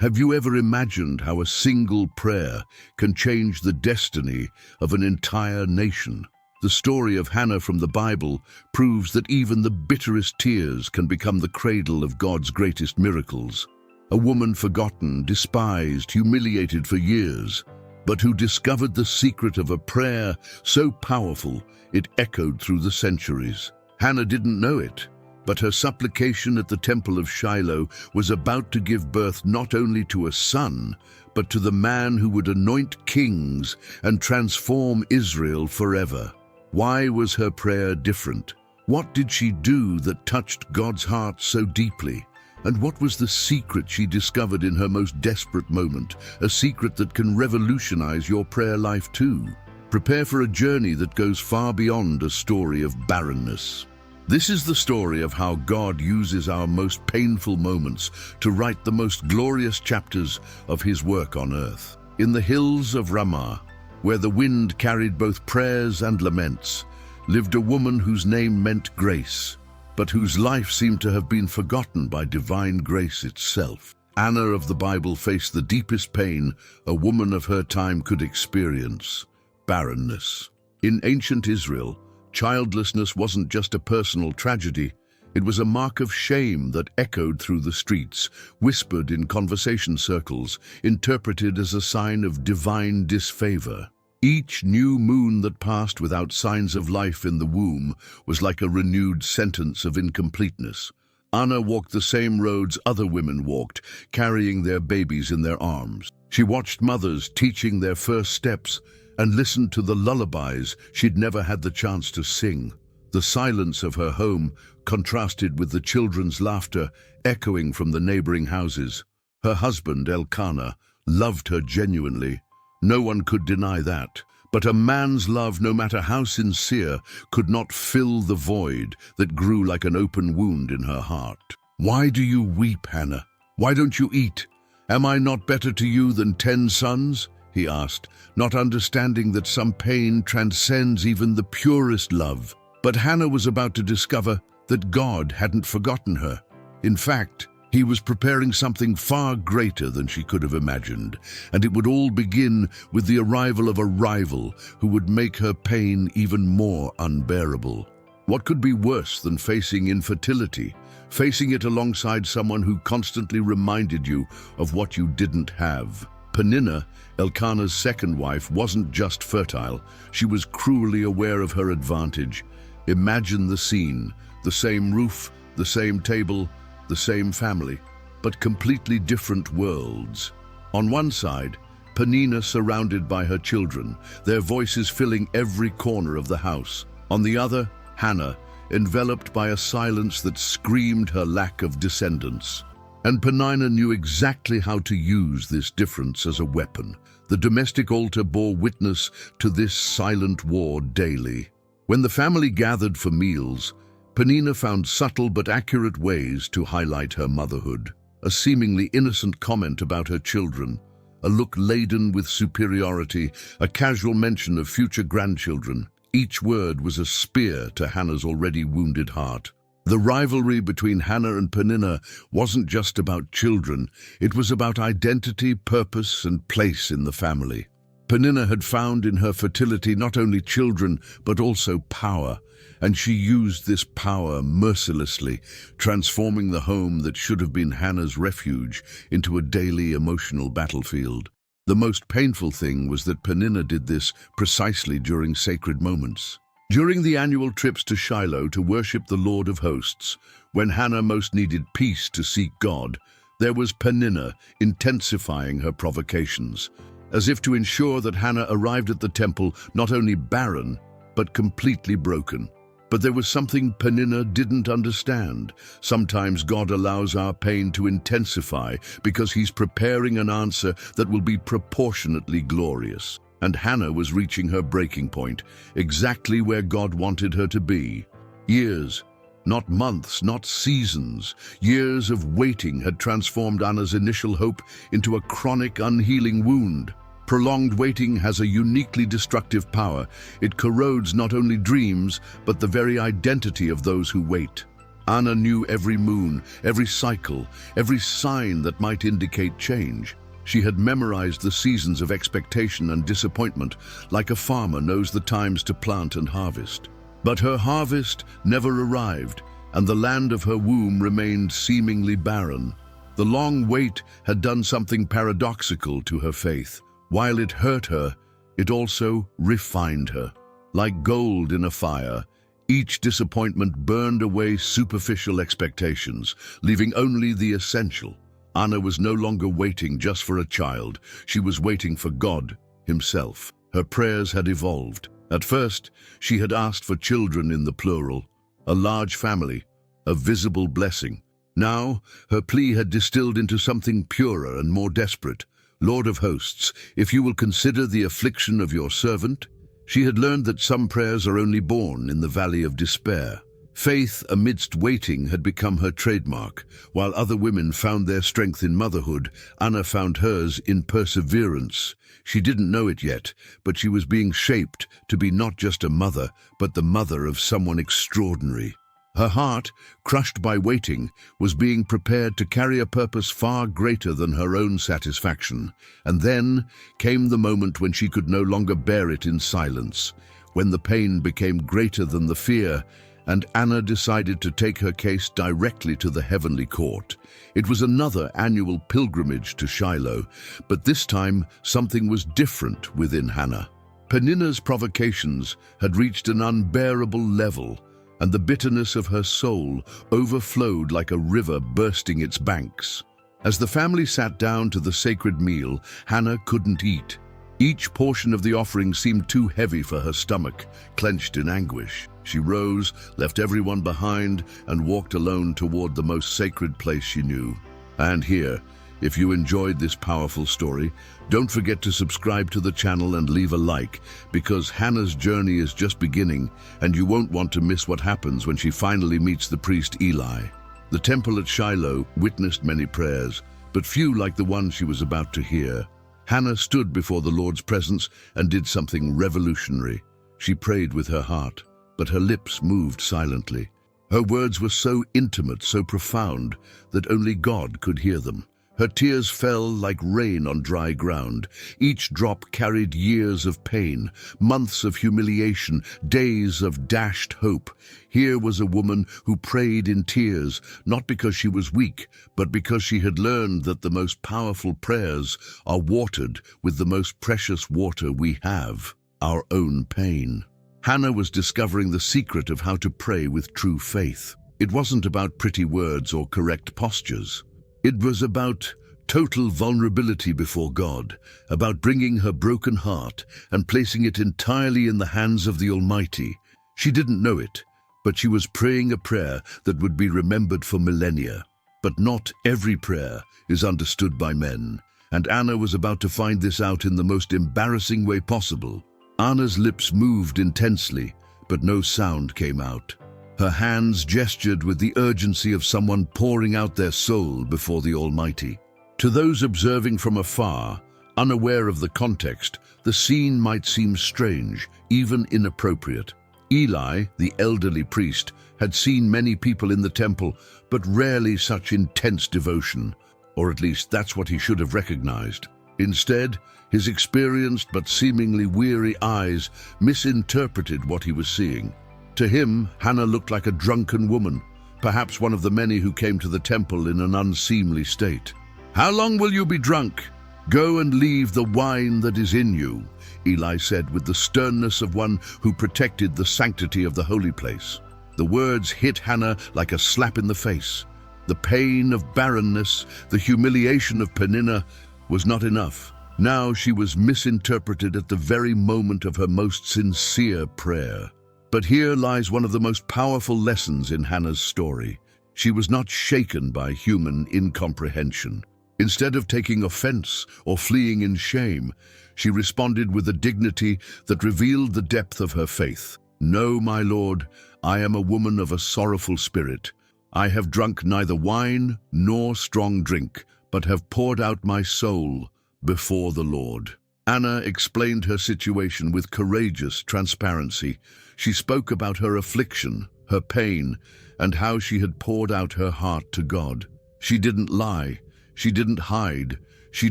Have you ever imagined how a single prayer can change the destiny of an entire nation? The story of Hannah from the Bible proves that even the bitterest tears can become the cradle of God's greatest miracles. A woman forgotten, despised, humiliated for years, but who discovered the secret of a prayer so powerful it echoed through the centuries. Hannah didn't know it, but her supplication at the temple of Shiloh was about to give birth not only to a son, but to the man who would anoint kings and transform Israel forever. Why was her prayer different? What did she do that touched God's heart so deeply? And what was the secret she discovered in her most desperate moment? A secret that can revolutionize your prayer life too. Prepare for a journey that goes far beyond a story of barrenness. This is the story of how God uses our most painful moments to write the most glorious chapters of His work on earth. In the hills of Ramah, where the wind carried both prayers and laments, lived a woman whose name meant grace, but whose life seemed to have been forgotten by divine grace itself. Hannah of the Bible faced the deepest pain a woman of her time could experience: barrenness. In ancient Israel, childlessness wasn't just a personal tragedy, it was a mark of shame that echoed through the streets, whispered in conversation circles, interpreted as a sign of divine disfavor. Each new moon that passed without signs of life in the womb was like a renewed sentence of incompleteness. Hannah walked the same roads other women walked, carrying their babies in their arms. She watched mothers teaching their first steps and listened to the lullabies she'd never had the chance to sing. The silence of her home contrasted with the children's laughter echoing from the neighboring houses. Her husband, Elkanah, loved her genuinely. No one could deny that. But a man's love, no matter how sincere, could not fill the void that grew like an open wound in her heart. "Why do you weep, Hannah? Why don't you eat? Am I not better to you than 10 sons?" he asked, not understanding that some pain transcends even the purest love. But Hannah was about to discover that God hadn't forgotten her. In fact, He was preparing something far greater than she could have imagined, and it would all begin with the arrival of a rival who would make her pain even more unbearable. What could be worse than facing infertility, facing it alongside someone who constantly reminded you of what you didn't have? Peninnah, Elkanah's second wife, wasn't just fertile, she was cruelly aware of her advantage. Imagine the scene: the same roof, the same table, the same family, but completely different worlds. On one side, Peninnah surrounded by her children, their voices filling every corner of the house. On the other, Hannah, enveloped by a silence that screamed her lack of descendants. And Peninnah knew exactly how to use this difference as a weapon. The domestic altar bore witness to this silent war daily. When the family gathered for meals, Peninnah found subtle but accurate ways to highlight her motherhood. A seemingly innocent comment about her children, a look laden with superiority, a casual mention of future grandchildren. Each word was a spear to Hannah's already wounded heart. The rivalry between Hannah and Peninnah wasn't just about children, it was about identity, purpose, and place in the family. Peninnah had found in her fertility not only children, but also power, and she used this power mercilessly, transforming the home that should have been Hannah's refuge into a daily emotional battlefield. The most painful thing was that Peninnah did this precisely during sacred moments. During the annual trips to Shiloh to worship the Lord of Hosts, when Hannah most needed peace to seek God, there was Peninnah intensifying her provocations, as if to ensure that Hannah arrived at the temple not only barren, but completely broken. But there was something Peninnah didn't understand. Sometimes God allows our pain to intensify because He's preparing an answer that will be proportionately glorious. And Hannah was reaching her breaking point, exactly where God wanted her to be. Years, not months, not seasons, years of waiting had transformed Hannah's initial hope into a chronic, unhealing wound. Prolonged waiting has a uniquely destructive power. It corrodes not only dreams, but the very identity of those who wait. Anna knew every moon, every cycle, every sign that might indicate change. She had memorized the seasons of expectation and disappointment, like a farmer knows the times to plant and harvest. But her harvest never arrived, and the land of her womb remained seemingly barren. The long wait had done something paradoxical to her faith. While it hurt her, it also refined her. Like gold in a fire, each disappointment burned away superficial expectations, leaving only the essential. Anna was no longer waiting just for a child. She was waiting for God himself. Her prayers had evolved. At first, she had asked for children in the plural, a large family, a visible blessing. Now, her plea had distilled into something purer and more desperate. Lord of hosts, if you will consider the affliction of your servant. She had learned that some prayers are only born in the valley of despair. Faith amidst waiting had become her trademark. While other women found their strength in motherhood, Anna found hers in perseverance. She didn't know it yet, but she was being shaped to be not just a mother, but the mother of someone extraordinary. Her heart, crushed by waiting, was being prepared to carry a purpose far greater than her own satisfaction. And then came the moment when she could no longer bear it in silence, when the pain became greater than the fear, and Anna decided to take her case directly to the heavenly court. It was another annual pilgrimage to Shiloh, but this time something was different within Hannah. Peninnah's provocations had reached an unbearable level, and the bitterness of her soul overflowed like a river bursting its banks. As the family sat down to the sacred meal, Hannah couldn't eat. Each portion of the offering seemed too heavy for her stomach, clenched in anguish. She rose, left everyone behind, and walked alone toward the most sacred place she knew. And here, if you enjoyed this powerful story, don't forget to subscribe to the channel and leave a like, because Hannah's journey is just beginning, and you won't want to miss what happens when she finally meets the priest Eli. The temple at Shiloh witnessed many prayers, but few like the one she was about to hear. Hannah stood before the Lord's presence and did something revolutionary. She prayed with her heart, but her lips moved silently. Her words were so intimate, so profound, that only God could hear them. Her tears fell like rain on dry ground. Each drop carried years of pain, months of humiliation, days of dashed hope. Here was a woman who prayed in tears, not because she was weak, but because she had learned that the most powerful prayers are watered with the most precious water we have, our own pain. Hannah was discovering the secret of how to pray with true faith. It wasn't about pretty words or correct postures. It was about total vulnerability before God, about bringing her broken heart and placing it entirely in the hands of the Almighty. She didn't know it, but she was praying a prayer that would be remembered for millennia. But not every prayer is understood by men, and Anna was about to find this out in the most embarrassing way possible. Anna's lips moved intensely, but no sound came out. Her hands gestured with the urgency of someone pouring out their soul before the Almighty. To those observing from afar, unaware of the context, the scene might seem strange, even inappropriate. Eli, the elderly priest, had seen many people in the temple, but rarely such intense devotion, or at least that's what he should have recognized. Instead, his experienced but seemingly weary eyes misinterpreted what he was seeing. To him, Hannah looked like a drunken woman, perhaps one of the many who came to the temple in an unseemly state. "How long will you be drunk? Go and leave the wine that is in you," Eli said with the sternness of one who protected the sanctity of the holy place. The words hit Hannah like a slap in the face. The pain of barrenness, the humiliation of Peninnah was not enough. Now she was misinterpreted at the very moment of her most sincere prayer. But here lies one of the most powerful lessons in Hannah's story. She was not shaken by human incomprehension. Instead of taking offense or fleeing in shame, she responded with a dignity that revealed the depth of her faith. "No, my Lord, I am a woman of a sorrowful spirit. I have drunk neither wine nor strong drink, but have poured out my soul before the Lord." Anna explained her situation with courageous transparency. She spoke about her affliction, her pain, and how she had poured out her heart to God. She didn't lie, she didn't hide, she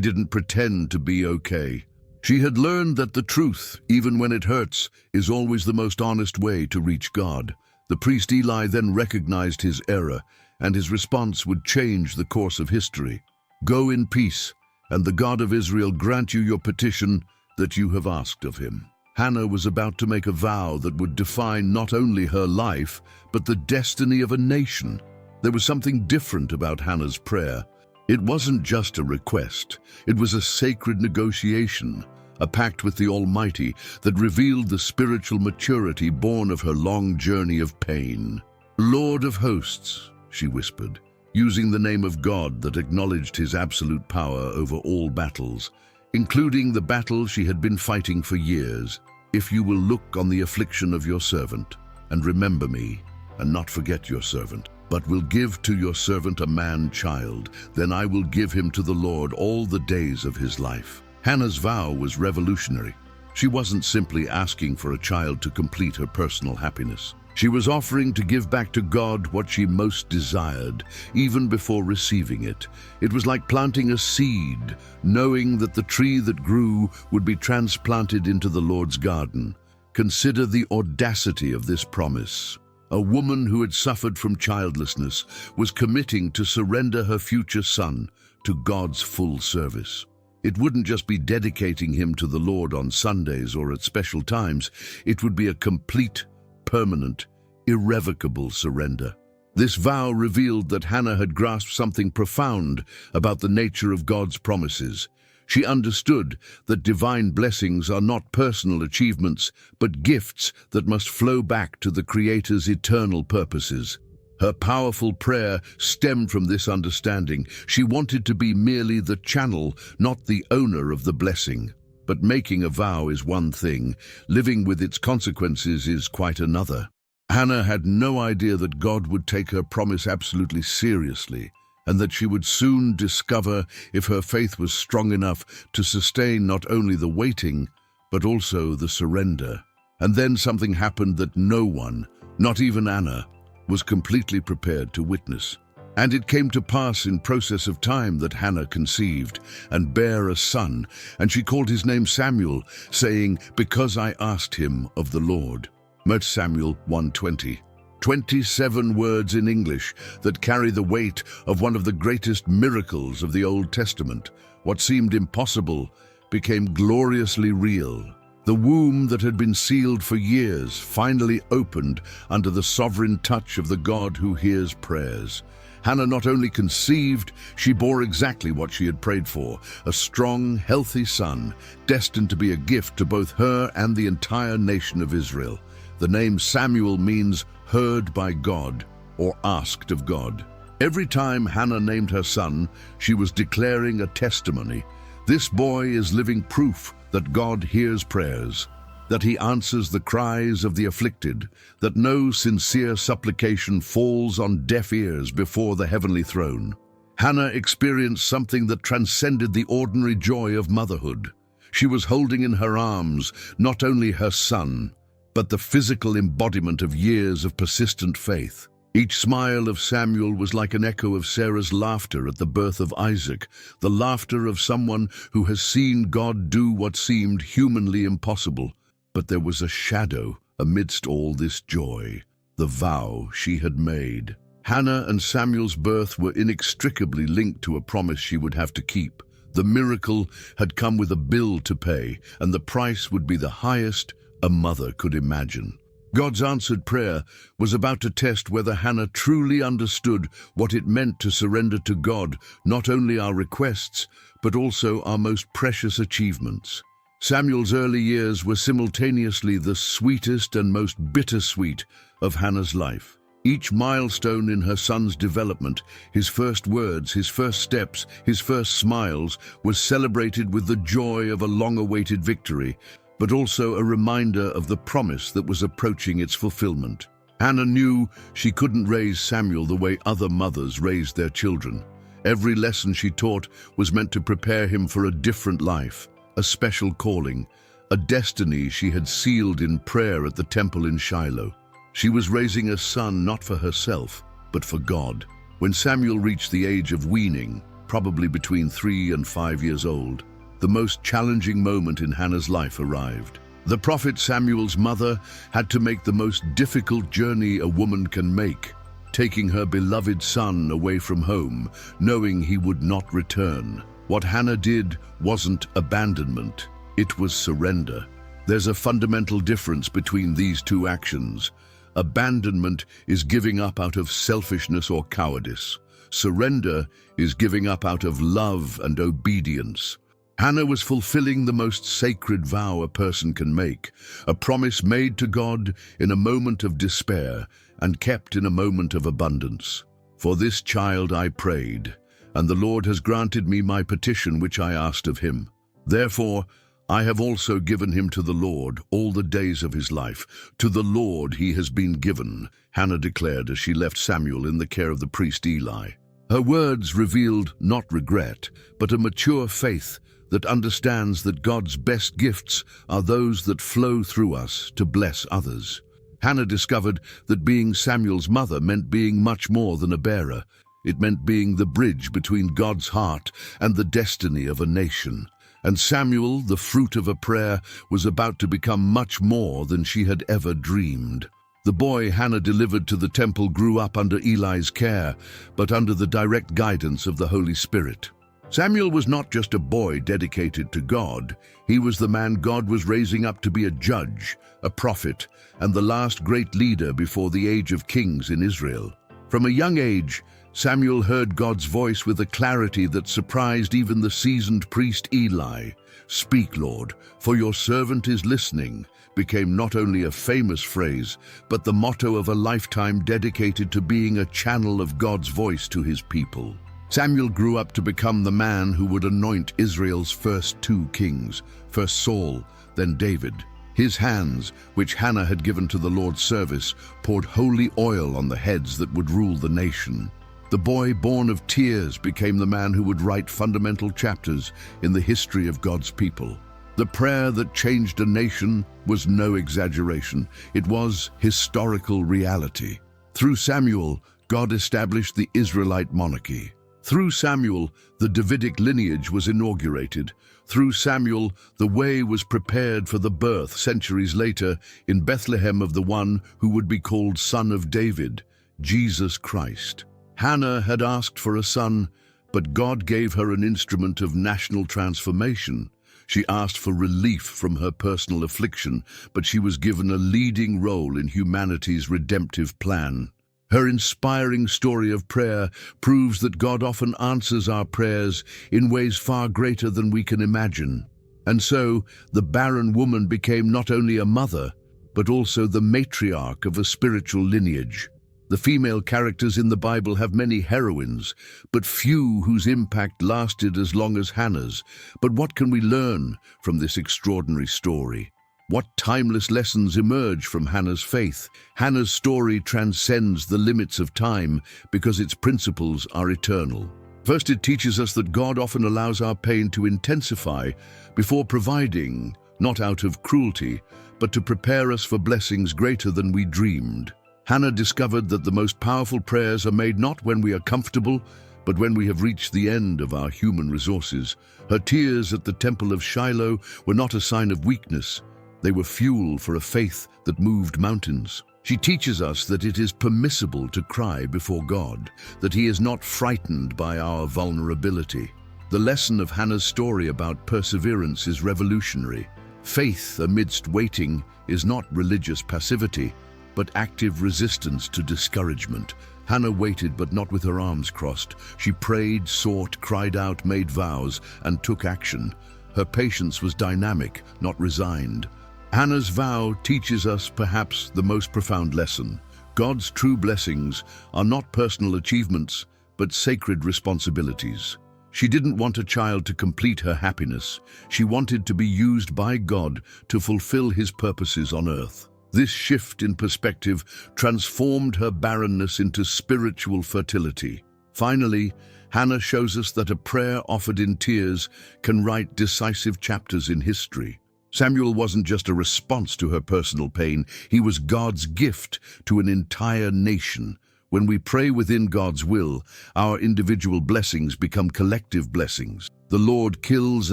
didn't pretend to be okay. She had learned that the truth, even when it hurts, is always the most honest way to reach God. The priest Eli then recognized his error, and his response would change the course of history. "Go in peace, and the God of Israel grant you your petition that you have asked of him." Hannah was about to make a vow that would define not only her life, but the destiny of a nation. There was something different about Hannah's prayer. It wasn't just a request, it was a sacred negotiation, a pact with the Almighty that revealed the spiritual maturity born of her long journey of pain. "Lord of hosts," she whispered, using the name of God that acknowledged his absolute power over all battles, including the battle she had been fighting for years. "If you will look on the affliction of your servant, and remember me, and not forget your servant, but will give to your servant a man-child, then I will give him to the Lord all the days of his life." Hannah's vow was revolutionary. She wasn't simply asking for a child to complete her personal happiness. She was offering to give back to God what she most desired, even before receiving it. It was like planting a seed, knowing that the tree that grew would be transplanted into the Lord's garden. Consider the audacity of this promise. A woman who had suffered from childlessness was committing to surrender her future son to God's full service. It wouldn't just be dedicating him to the Lord on Sundays or at special times. It would be a complete, permanent, irrevocable surrender. This vow revealed that Hannah had grasped something profound about the nature of God's promises. She understood that divine blessings are not personal achievements, but gifts that must flow back to the Creator's eternal purposes. Her powerful prayer stemmed from this understanding. She wanted to be merely the channel, not the owner of the blessing. But making a vow is one thing, living with its consequences is quite another. Hannah had no idea that God would take her promise absolutely seriously, and that she would soon discover if her faith was strong enough to sustain not only the waiting, but also the surrender. And then something happened that no one, not even Anna, was completely prepared to witness. And it came to pass in process of time that Hannah conceived and bare a son, and she called his name Samuel, saying, "Because I asked him of the Lord." 1 Samuel 1:20. 27 words in English that carry the weight of one of the greatest miracles of the Old Testament. What seemed impossible became gloriously real. The womb that had been sealed for years finally opened under the sovereign touch of the God who hears prayers. Hannah not only conceived, she bore exactly what she had prayed for, a strong, healthy son, destined to be a gift to both her and the entire nation of Israel. The name Samuel means heard by God, or asked of God. Every time Hannah named her son, she was declaring a testimony. This boy is living proof that God hears prayers, that he answers the cries of the afflicted, that no sincere supplication falls on deaf ears before the heavenly throne. Hannah experienced something that transcended the ordinary joy of motherhood. She was holding in her arms not only her son, but the physical embodiment of years of persistent faith. Each smile of Samuel was like an echo of Sarah's laughter at the birth of Isaac, the laughter of someone who has seen God do what seemed humanly impossible. But there was a shadow amidst all this joy, the vow she had made. Hannah and Samuel's birth were inextricably linked to a promise she would have to keep. The miracle had come with a bill to pay, and the price would be the highest a mother could imagine. God's answered prayer was about to test whether Hannah truly understood what it meant to surrender to God not only our requests, but also our most precious achievements. Samuel's early years were simultaneously the sweetest and most bittersweet of Hannah's life. Each milestone in her son's development, his first words, his first steps, his first smiles, was celebrated with the joy of a long-awaited victory, but also a reminder of the promise that was approaching its fulfillment. Hannah knew she couldn't raise Samuel the way other mothers raised their children. Every lesson she taught was meant to prepare him for a different life, a special calling, a destiny she had sealed in prayer at the temple in Shiloh. She was raising a son not for herself, but for God. When Samuel reached the age of weaning, probably between 3 and 5 years old, the most challenging moment in Hannah's life arrived. The prophet Samuel's mother had to make the most difficult journey a woman can make, taking her beloved son away from home, knowing he would not return. What Hannah did wasn't abandonment, it was surrender. There's a fundamental difference between these two actions. Abandonment is giving up out of selfishness or cowardice. Surrender is giving up out of love and obedience. Hannah was fulfilling the most sacred vow a person can make, a promise made to God in a moment of despair and kept in a moment of abundance. For this child I prayed, and the Lord has granted me my petition which I asked of him. Therefore, I have also given him to the Lord all the days of his life. To the Lord he has been given, Hannah declared as she left Samuel in the care of the priest Eli. Her words revealed not regret, but a mature faith that understands that God's best gifts are those that flow through us to bless others. Hannah discovered that being Samuel's mother meant being much more than a bearer. It meant being the bridge between God's heart and the destiny of a nation. And Samuel, the fruit of a prayer, was about to become much more than she had ever dreamed. The boy Hannah delivered to the temple grew up under Eli's care, but under the direct guidance of the Holy Spirit. Samuel was not just a boy dedicated to God. He was the man God was raising up to be a judge, a prophet, and the last great leader before the age of kings in Israel. From a young age, Samuel heard God's voice with a clarity that surprised even the seasoned priest Eli. "Speak, Lord, for your servant is listening," became not only a famous phrase, but the motto of a lifetime dedicated to being a channel of God's voice to his people. Samuel grew up to become the man who would anoint Israel's first 2 kings, first Saul, then David. His hands, which Hannah had given to the Lord's service, poured holy oil on the heads that would rule the nation. The boy born of tears became the man who would write fundamental chapters in the history of God's people. The prayer that changed a nation was no exaggeration. It was historical reality. Through Samuel, God established the Israelite monarchy. Through Samuel, the Davidic lineage was inaugurated. Through Samuel, the way was prepared for the birth, centuries later, in Bethlehem of the one who would be called Son of David, Jesus Christ. Hannah had asked for a son, but God gave her an instrument of national transformation. She asked for relief from her personal affliction, but she was given a leading role in humanity's redemptive plan. Her inspiring story of prayer proves that God often answers our prayers in ways far greater than we can imagine. And so, the barren woman became not only a mother, but also the matriarch of a spiritual lineage. The female characters in the Bible have many heroines, but few whose impact lasted as long as Hannah's. But what can we learn from this extraordinary story? What timeless lessons emerge from Hannah's faith? Hannah's story transcends the limits of time because its principles are eternal. First, it teaches us that God often allows our pain to intensify before providing, not out of cruelty, but to prepare us for blessings greater than we dreamed. Hannah discovered that the most powerful prayers are made not when we are comfortable, but when we have reached the end of our human resources. Her tears at the temple of Shiloh were not a sign of weakness. They were fuel for a faith that moved mountains. She teaches us that it is permissible to cry before God, that He is not frightened by our vulnerability. The lesson of Hannah's story about perseverance is revolutionary. Faith amidst waiting is not religious passivity, but active resistance to discouragement. Hannah waited, but not with her arms crossed. She prayed, sought, cried out, made vows, and took action. Her patience was dynamic, not resigned. Hannah's vow teaches us perhaps the most profound lesson. God's true blessings are not personal achievements, but sacred responsibilities. She didn't want a child to complete her happiness. She wanted to be used by God to fulfill His purposes on earth. This shift in perspective transformed her barrenness into spiritual fertility. Finally, Hannah shows us that a prayer offered in tears can write decisive chapters in history. Samuel wasn't just a response to her personal pain, he was God's gift to an entire nation. When we pray within God's will, our individual blessings become collective blessings. The Lord kills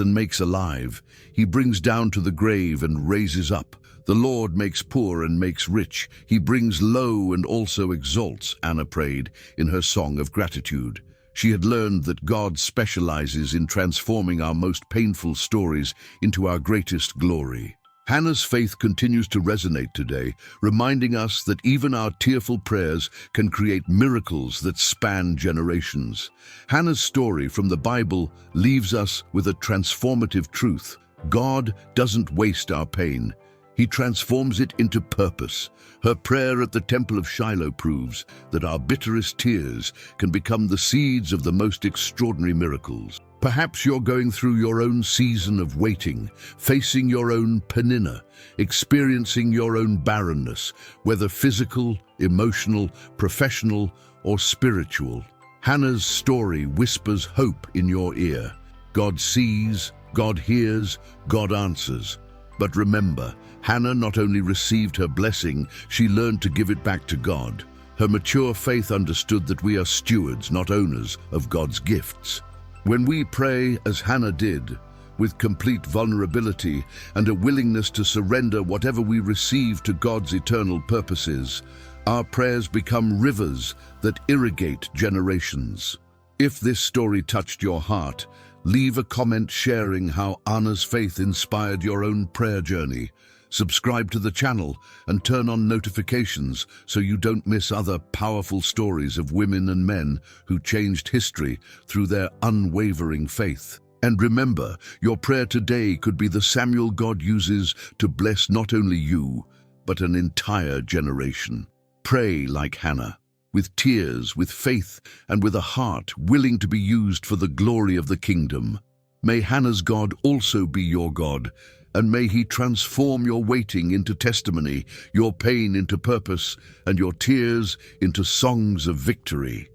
and makes alive. He brings down to the grave and raises up. The Lord makes poor and makes rich. He brings low and also exalts, Anna prayed in her song of gratitude. She had learned that God specializes in transforming our most painful stories into our greatest glory. Hannah's faith continues to resonate today, reminding us that even our tearful prayers can create miracles that span generations. Hannah's story from the Bible leaves us with a transformative truth. God doesn't waste our pain. He transforms it into purpose. Her prayer at the Temple of Shiloh proves that our bitterest tears can become the seeds of the most extraordinary miracles. Perhaps you're going through your own season of waiting, facing your own Peninnah, experiencing your own barrenness, whether physical, emotional, professional, or spiritual. Hannah's story whispers hope in your ear. God sees, God hears, God answers. But remember, Hannah not only received her blessing, she learned to give it back to God. Her mature faith understood that we are stewards, not owners, of God's gifts. When we pray, as Hannah did, with complete vulnerability and a willingness to surrender whatever we receive to God's eternal purposes, our prayers become rivers that irrigate generations. If this story touched your heart, leave a comment sharing how Anna's faith inspired your own prayer journey. Subscribe to the channel and turn on notifications so you don't miss other powerful stories of women and men who changed history through their unwavering faith. And remember, your prayer today could be the Samuel God uses to bless not only you, but an entire generation. Pray like Hannah, with tears, with faith, and with a heart willing to be used for the glory of the kingdom. May Hannah's God also be your God, and may He transform your waiting into testimony, your pain into purpose, and your tears into songs of victory.